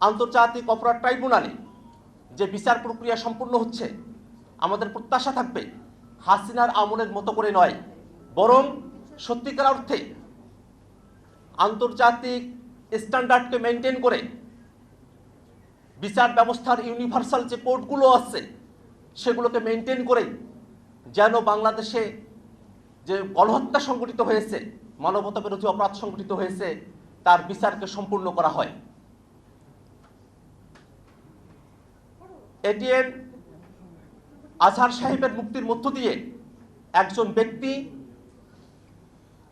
আন্তর্জাতিক অপরাধ ট্রাইব্যুনালে যে বিচার প্রক্রিয়া সম্পূর্ণ হচ্ছে, আমাদের প্রত্যাশা থাকবে হাসিনার আমলের মতো করে নয়, বরং সত্যিকার অর্থে আন্তর্জাতিক স্ট্যান্ডার্ডকে মেনটেন করে বিচার ব্যবস্থার ইউনিভার্সাল যে কোর্টগুলো আছে সেগুলোকে মেনটেন করে যেন বাংলাদেশে যে গণহত্যা সংঘটিত হয়েছে, মানবতা বিরোধী অপরাধ সংঘটিত হয়েছে, তার বিচারকে সম্পূর্ণ করা হয়। এটিএম আজহার সাহেবের মুক্তির মধ্য দিয়ে একজন ব্যক্তি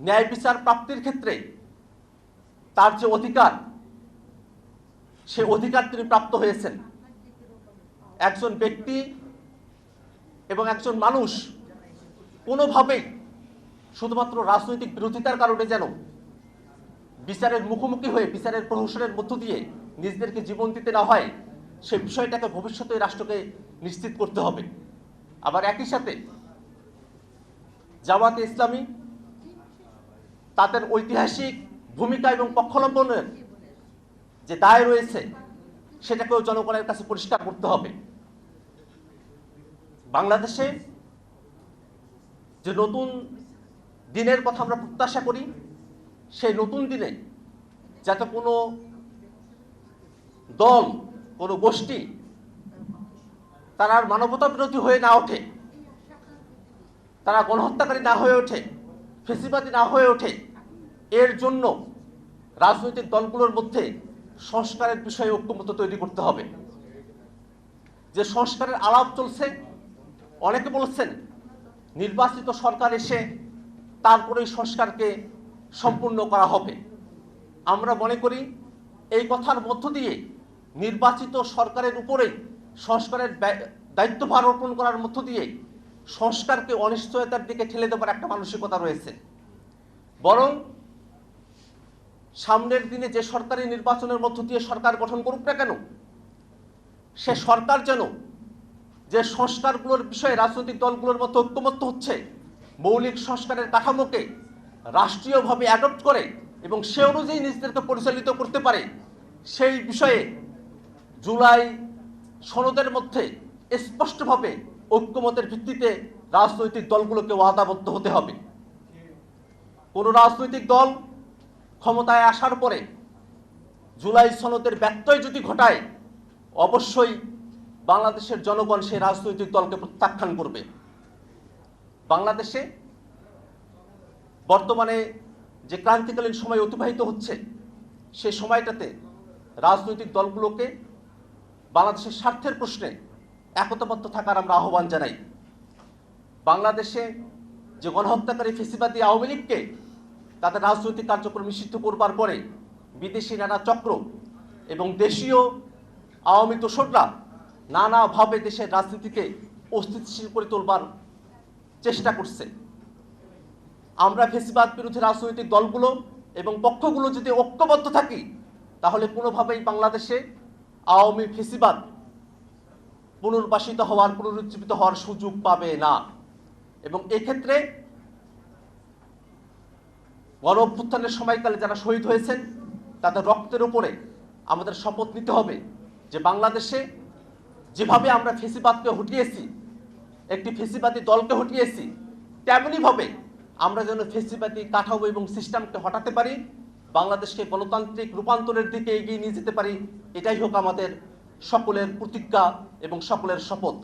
ন্যায় বিচার প্রাপ্তির ক্ষেত্রে তার যে অধিকার, সে অধিকার তিনি প্রাপ্ত হয়েছেন। একজন ব্যক্তি এবং একজন মানুষ কোনোভাবেই শুধুমাত্র রাজনৈতিক বিরোধিতার কারণে যেন বিচারের মুখোমুখি হয়ে বিচারের প্রহসনের মধ্য দিয়ে নিজেদেরকে জীবন দিতে না হয়, সেই বিষয়টাকে ভবিষ্যতে রাষ্ট্রকে নিশ্চিত করতে হবে। আবার একই সাথে জামাতে ইসলামী তাদের ঐতিহাসিক ভূমিকা এবং পক্ষাবলম্বনের যে দায় রয়েছে সেটাকেও জনগণের কাছে পরিষ্কার করতে হবে। বাংলাদেশে যে নতুন দিনের কথা আমরা প্রত্যাশা করি, সেই নতুন দিনে যাতে কোনো দল, কোনো গোষ্ঠী তারা আর মানবতা বিরোধী হয়ে না ওঠে, তারা গণহত্যাকারী না হয়ে ওঠে, ফেসিবাদী না হয়ে ওঠে, এর জন্য রাজনৈতিক দলগুলোর মধ্যে সংস্কারের বিষয়ে ঐক্যমত্য তৈরি করতে হবে। যে সংস্কারের আলাপ চলছে, অনেকে বলছেন নির্বাচিত সরকার এসে তারপরেই সংস্কারকে সম্পূর্ণ করা হবে। আমরা মনে করি এই কথার মধ্য দিয়ে নির্বাচিত সরকারের উপরেই সংস্কারের দায়িত্বভার অর্পণ করার মধ্য দিয়ে সংস্কারকে অনিশ্চয়তার দিকে ঠেলে দেওয়ার একটা মানসিকতা রয়েছে। বরং সামনের দিনে যে সরকারি নির্বাচনের মধ্য দিয়ে সরকার গঠন করুক না কেন, সে সরকার যেন যে সংস্কারগুলোর বিষয়ে রাজনৈতিক দলগুলোর মধ্যে ঐক্যমত্য হচ্ছে, মৌলিক সংস্কারের কাঠামোকে রাষ্ট্রীয়ভাবে অ্যাডপ্ট করে এবং সে অনুযায়ী নিজেদেরকে পরিচালিত করতে পারে, সেই বিষয়ে জুলাই সনদের মধ্যে স্পষ্টভাবে ঐক্যমতের ভিত্তিতে রাজনৈতিক দলগুলোকে ওয়াদাবদ্ধ হতে হবে। কোন রাজনৈতিক দল ক্ষমতায় আসার পরে জুলাই সনদের ব্যত্যয় যদি ঘটায়, অবশ্যই বাংলাদেশের জনগণ সেই রাজনৈতিক দলকে প্রত্যাখ্যান করবে। বাংলাদেশে বর্তমানে যে ক্রান্তিকালীন সময় অতিবাহিত হচ্ছে, সেই সময়টাতে রাজনৈতিক দলগুলোকে বাংলাদেশের স্বার্থের প্রশ্নে একতাবদ্ধ থাকার আমরা আহ্বান জানাই। বাংলাদেশে যে গণহত্যাকারী ফেসিবাদী আওয়ামী লীগকে তাদের রাজনৈতিক কার্যক্রম নিষিদ্ধ করবার পরে বিদেশি নানা চক্র এবং দেশীয় আওয়ামী দোসররা নানাভাবে দেশের রাজনীতিকে অস্থিতিশীল করে তোলবার চেষ্টা করছে। আমরা ফেসিবাদ বিরোধী রাজনৈতিক দলগুলো এবং পক্ষগুলো যদি ঐক্যবদ্ধ থাকি, তাহলে কোনোভাবেই বাংলাদেশে আওয়ামী ফেসিবাদ পুনর্বাসিত হওয়ার, পুনরুজ্জীবিত হওয়ার সুযোগ পাবে না। এবং এক্ষেত্রে গণ অভ্যুত্থানের সময়কালে যারা শহীদ হয়েছেন তাদের রক্তের উপরে আমাদের শপথ নিতে হবে যে বাংলাদেশে যেভাবে আমরা ফেসিবাদকে হটিয়েছি, একটি ফেসিবাদী দলকে হটিয়েছি, তেমনিভাবে আমরা যেন ফেসিবাদী কাঠামো এবং সিস্টেমকে হটাতে পারি, বাংলাদেশকে গণতান্ত্রিক রূপান্তরের দিকে এগিয়ে নিয়ে যেতে পারি। এটাই হোক আমাদের সকলের প্রতিজ্ঞা এবং সকলের শপথ।